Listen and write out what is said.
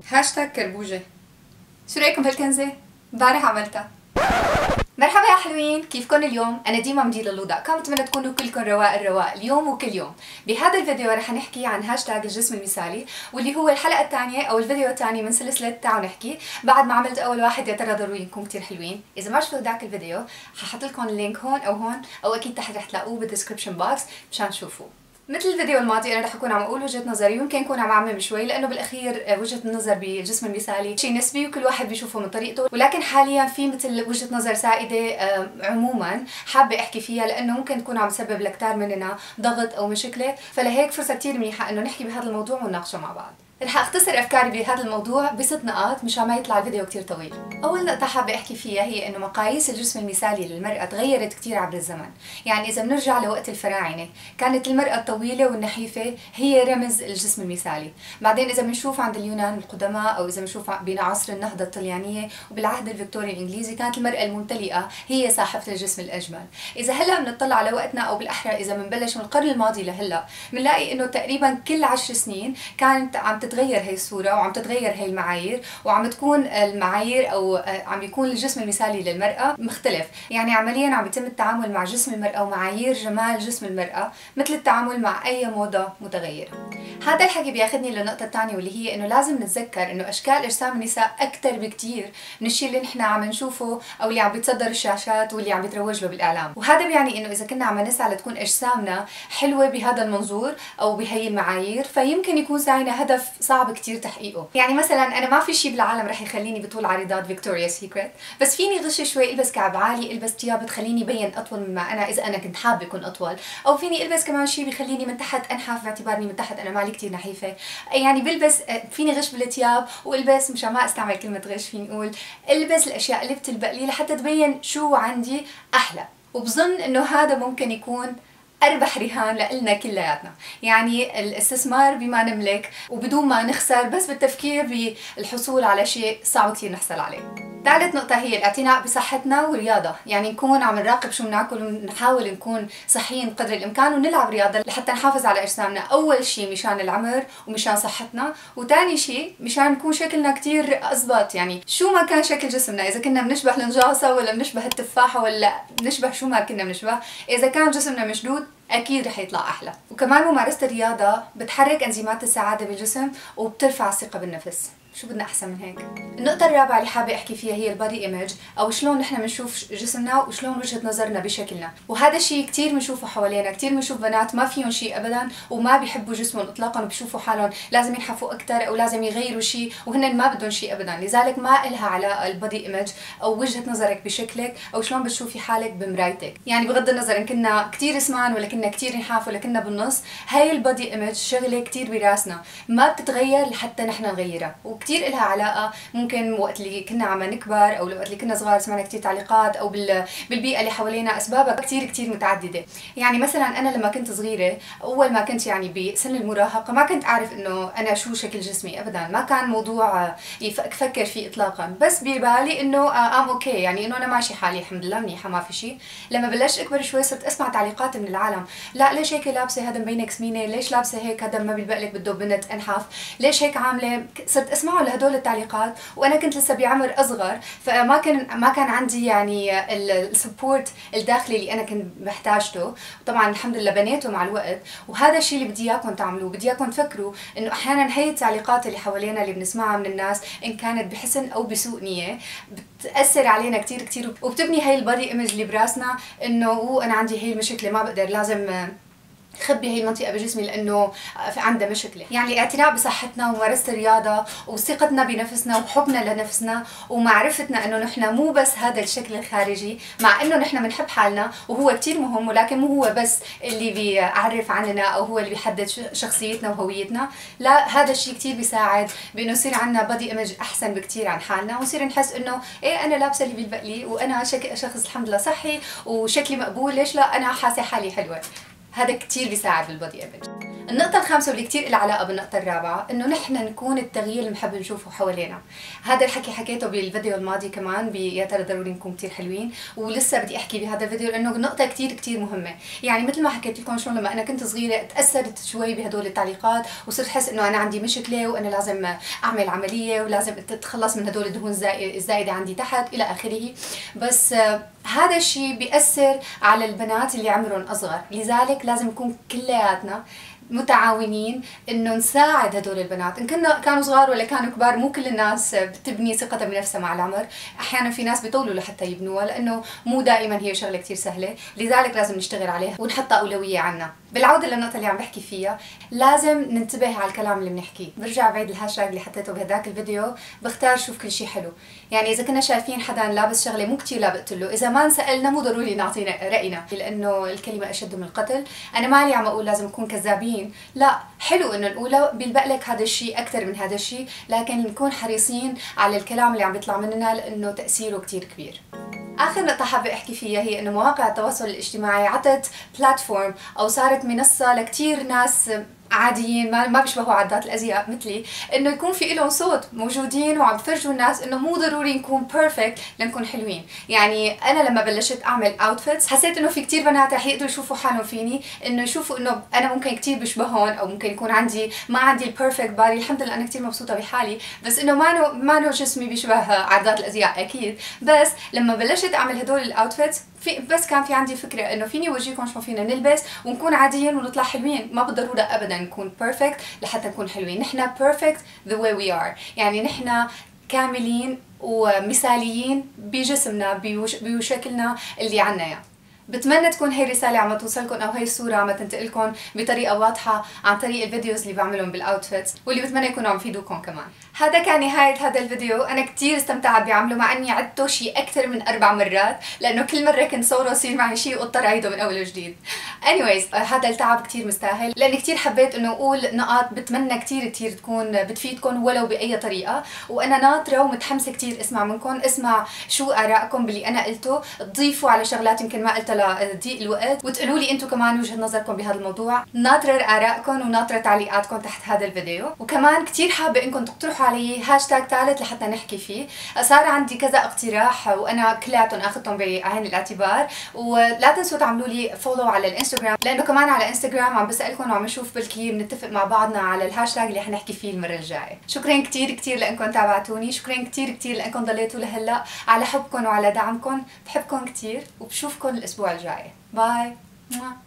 هاشتاج كربوجة. شو رأيكم بهالكنزة؟ امبارح عملتها. مرحبا يا حلوين، كيفكن اليوم؟ أنا ديما من DLLU.com، بتمنى تكونوا كلكم رواق الرواق اليوم وكل يوم. بهذا الفيديو رح نحكي عن هاشتاج الجسم المثالي، واللي هو الحلقة الثانية أو الفيديو الثاني من سلسلة تعالوا نحكي، بعد ما عملت أول واحد يا ترى ضروري يكون كتير حلوين. إذا ما شفتوا ذاك الفيديو ححط لكم اللينك هون أو هون، أو أكيد تحت رح تلاقوه بالديسكربشن بوكس مشان تشوفوه. مثل الفيديو الماضي انا رح اكون عم اقول وجهة نظري، يمكن اكون عم اعمم شوي لانه بالاخير وجهة النظر بالجسم المثالي شيء نسبي وكل واحد بيشوفه من طريقته، ولكن حاليا في مثل وجهة نظر سائدة عموما حابة احكي فيها لانه ممكن تكون عم تسبب لكتار مننا ضغط او مشكلة، فلهيك فرصة كثير منيحة انه نحكي بهذا الموضوع ونناقشه مع بعض. رح اختصر افكاري بهذا الموضوع بست نقاط مشان ما يطلع الفيديو كتير طويل. اول نقطة حابة احكي فيها هي انه مقاييس الجسم المثالي للمرأة تغيرت كتير عبر الزمن، يعني اذا بنرجع لوقت الفراعنة كانت المرأة الطويلة والنحيفة هي رمز الجسم المثالي، بعدين اذا بنشوف عند اليونان القدماء او اذا بنشوف بعصر النهضة الطليانية وبالعهد الفيكتوري الانجليزي كانت المرأة الممتلئة هي صاحبة الجسم الاجمل. اذا هلا بنطلع على وقتنا او بالاحرى اذا بنبلش من القرن الماضي لهلا بنلاقي انه تقريبا كل 10 سنين كانت عم تتغير هي الصورة وعم تتغير هي المعايير، وعم تكون المعايير او عم يكون الجسم المثالي للمرأة مختلف، يعني عمليا عم يتم التعامل مع جسم المرأة ومعايير جمال جسم المرأة مثل التعامل مع اي موضة متغيرة. هذا الحكي بياخذني للنقطة الثانية واللي هي انه لازم نتذكر انه اشكال اجسام النساء اكثر بكثير من الشيء اللي نحن عم نشوفه او اللي عم بيتصدر الشاشات واللي عم بيتروج له بالاعلام، وهذا بيعني انه اذا كنا عم نسعى لتكون اجسامنا حلوة بهذا المنظور او بهي المعايير فيمكن يكون سعينا هدف صعب كثير تحقيقه. يعني مثلا انا ما في شيء بالعالم رح يخليني بطول عريضات فيكتوريا سيكريت، بس فيني غش شوي البس كعب عالي، البس ثياب بتخليني بين اطول مما انا اذا انا كنت حابه اكون اطول، او فيني البس كمان شيء بيخليني من تحت انحاف باعتبارني من تحت انا مالي كثير نحيفه، يعني بلبس فيني غش بالثياب والبس مشان ما استعمل كلمه غش فيني اقول البس الاشياء اللي بتلبق لي لحتى تبين شو عندي احلى، وبظن انه هذا ممكن يكون أربح رهان لإلنا كلياتنا، يعني الاستثمار بما نملك وبدون ما نخسر بس بالتفكير بالحصول على شيء صعب كثير نحصل عليه. ثالث نقطة هي الاعتناء بصحتنا والرياضة، يعني نكون عم نراقب شو بناكل ونحاول نكون صحيين قدر الإمكان ونلعب رياضة لحتى نحافظ على أجسامنا، أول شيء مشان العمر ومشان صحتنا، وثاني شيء مشان نكون شكلنا كثير أزبط، يعني شو ما كان شكل جسمنا، إذا كنا بنشبه النجاصة ولا بنشبه التفاحة ولا بنشبه شو ما كنا بنشبه، إذا كان جسمنا مشدود أكيد رح يطلع أحلى. وكمان ممارسة الرياضة بتحرك أنزيمات السعادة بالجسم وبترفع الثقة بالنفس، شو بدنا أحسن من هيك؟ النقطة الرابعة اللي حابة أحكي فيها هي البادي ايمج، أو شلون نحن بنشوف جسمنا وشلون وجهة نظرنا بشكلنا، وهذا الشيء كثير بنشوفه حوالينا، كثير بنشوف بنات ما فيهم شيء أبدا وما بيحبوا جسمهم إطلاقا وبيشوفوا حالهم لازم ينحفوا أكثر أو لازم يغيروا شيء وهن ما بدهم شيء أبدا، لذلك ما إلها علاقة البادي ايمج أو وجهة نظرك بشكلك أو شلون بتشوفي حالك بمرايتك، يعني بغض النظر إن كنا كثير سمان ولا كنا كثير نحاف ولا كنا بالنص، هاي البادي ايمج شغلة كثير براسنا ما بتتغير لحتى نحن نغيرها، وكثير إلها علاقة ممكن وقت اللي كنا عم نكبر او وقت اللي كنا صغار سمعنا كثير تعليقات او بالبيئه اللي حوالينا اسبابها كثير متعدده، يعني مثلا انا لما كنت صغيره اول ما كنت يعني بسن المراهقه ما كنت اعرف انه انا شو شكل جسمي ابدا، ما كان موضوع افكر فيه اطلاقا، بس ببالي انه اوكي يعني انه انا ماشي حالي الحمد لله منيحه ما في شيء. لما بلشت اكبر شوي صرت اسمع تعليقات من العالم، لا ليش هيك لابسه هذا مبينك سمينه، ليش لابسه هيك هذا ما بيلبق لك بده بنت انحف، ليش هيك عامله، صرت اسمعهم لهدول التعليقات وانا كنت لسه بعمر اصغر، فما كان عندي يعني السبورت الداخلي اللي انا كنت محتاجته، وطبعا الحمد لله بنيته مع الوقت، وهذا الشيء اللي بدي اياكم تعملوه، بدي اياكم تفكروا انه احيانا هي التعليقات اللي حوالينا اللي بنسمعها من الناس ان كانت بحسن او بسوء نيه بتاثر علينا كثير وبتبني هي البادي ايمج اللي براسنا انه انا عندي هي المشكله ما بقدر لازم خبي هي المنطقة بجسمي لأنه عندها مشكلة، يعني الاعتناء بصحتنا وممارسة الرياضة وثقتنا بنفسنا وحبنا لنفسنا ومعرفتنا إنه نحن مو بس هذا الشكل الخارجي، مع إنه نحن بنحب حالنا وهو كتير مهم، ولكن مو هو بس اللي بيعرف عننا أو هو اللي بيحدد شخصيتنا وهويتنا، لا هذا الشيء كتير بيساعد بإنه يصير عندنا بادي ايمج أحسن بكتير عن حالنا، ونصير نحس إنه إيه أنا لابسة اللي بيلبق لي وأنا شخص الحمد لله صحي وشكلي مقبول، ليش لا أنا حاسة حالي حلوة. هذا كتير بيساعد بالبادي ايمج. النقطة الخامسة واللي كتير لها علاقة بالنقطة الرابعة إنه نحن نكون التغيير اللي بنحب نشوفه حوالينا. هذا الحكي حكيته بالفيديو الماضي كمان يا ترى ضروري نكون كتير حلوين، ولسه بدي أحكي بهذا الفيديو لأنه نقطة كتير مهمة. يعني مثل ما حكيت لكم شلون لما أنا كنت صغيرة تأثرت شوي بهدول التعليقات وصرت أحس إنه أنا عندي مشكلة وأنا لازم أعمل عملية ولازم أتخلص من هدول الدهون الزائدة عندي تحت إلى آخره. بس هذا الشيء بيأثر على البنات اللي عمرهم أصغر، لذلك لازم نكون كلياتنا متعاونين انه نساعد هدول البنات ان كانوا صغار ولا كانوا كبار. مو كل الناس بتبني ثقتها بنفسها مع العمر، احيانا في ناس بيطولوا لحتى يبنوها لانه مو دائما هي شغله كثير سهله، لذلك لازم نشتغل عليها ونحطها اولويه عنا. بالعوده للنقطه اللي عم بحكي فيها، لازم ننتبه على الكلام اللي بنحكيه. برجع بعيد الهاشتاج اللي حطيته بهداك الفيديو، بختار شوف كل شيء حلو. يعني اذا كنا شايفين حدا لابس شغله مو كثير لابقت له، اذا ما انسالنا مو ضروري نعطينا راينا، لانه الكلمه اشد من القتل. انا مالي عم اقول لازم نكون كذابين، لا، حلو انه نقوله، بيلبق لك هذا الشيء اكثر من هذا الشيء، لكن نكون حريصين على الكلام اللي عم بيطلع مننا لانه تاثيره كثير كبير. آخر نقطة حابة أحكي فيها هي إنه مواقع التواصل الاجتماعي عطت بلاتفورم أو صارت منصة لكتير ناس عاديين ما بيشبهوا عدات الازياء مثلي، انه يكون في لهم صوت موجودين وعم بفرجوا الناس انه مو ضروري نكون بيرفكت لنكون حلوين. يعني انا لما بلشت اعمل اوتفيتس حسيت انه في كثير بنات رح يقدروا يشوفوا حالهم فيني، انه يشوفوا انه انا ممكن كثير بشبههم او ممكن يكون ما عندي البيرفكت بادي. الحمد لله انا كثير مبسوطه بحالي، بس انه ما جسمي بيشبه عدات الازياء اكيد. بس لما بلشت اعمل هدول الاوتفيتس بس كان في عندي فكره انه فيني اورجيكم شلون فينا نلبس ونكون عاديين ونطلع حلوين. ما بالضروره ابدا نكون بيرفكت لحتى نكون حلوين، نحن بيرفكت ذا واي وي ار، يعني نحن كاملين ومثاليين بجسمنا بشكلنا اللي عنا اياه. بتمنى تكون هي الرسالة عم توصلكم او هي الصورة عم تنتقلكم بطريقة واضحة عن طريق الفيديوز اللي بعملهم بالاوتفيتس، واللي بتمنى يكونوا عم يفيدوكم كمان. هذا كان نهاية هذا الفيديو، انا كثير استمتعت بعمله مع اني عدته شيء اكثر من 4 مرات، لانه كل مرة كنت صوره يصير معي شيء واضطر اعيده من اول وجديد. anyways هذا التعب كثير مستاهل، لاني كثير حبيت انه اقول نقاط بتمنى كثير تكون بتفيدكم ولو باي طريقة، وانا ناطرة ومتحمسة كثير اسمع منكم، اسمع شو ارائكم باللي انا قلته، تضيفوا على شغلات يمكن ما قلتها لضيق الوقت، وتقولوا لي انتم كمان وجهة نظركم بهذا الموضوع. ناطرة ارائكم وناطرة تعليقاتكم تحت هذا الفيديو، وكمان كثير حابة انكم تقترحوا علي هاشتاج ثالث لحتى نحكي فيه. صار عندي كذا اقتراح وانا كلياتهم اخذتهم بعين الاعتبار، ولا تنسوا تعملوا لي فولو على الانستغرام، لانه كمان على انستغرام عم بسالكم وعم نشوف بلكي بنتفق مع بعضنا على الهاشتاج اللي حنحكي فيه المرة الجاية. شكرا كثير لانكم تابعتوني، شكرا كثير لانكم ضليتوا لهلا، على حبكم وعلى دعمكم، بحبكم كثير وبشوفكم الاسبوع الجاي. باي.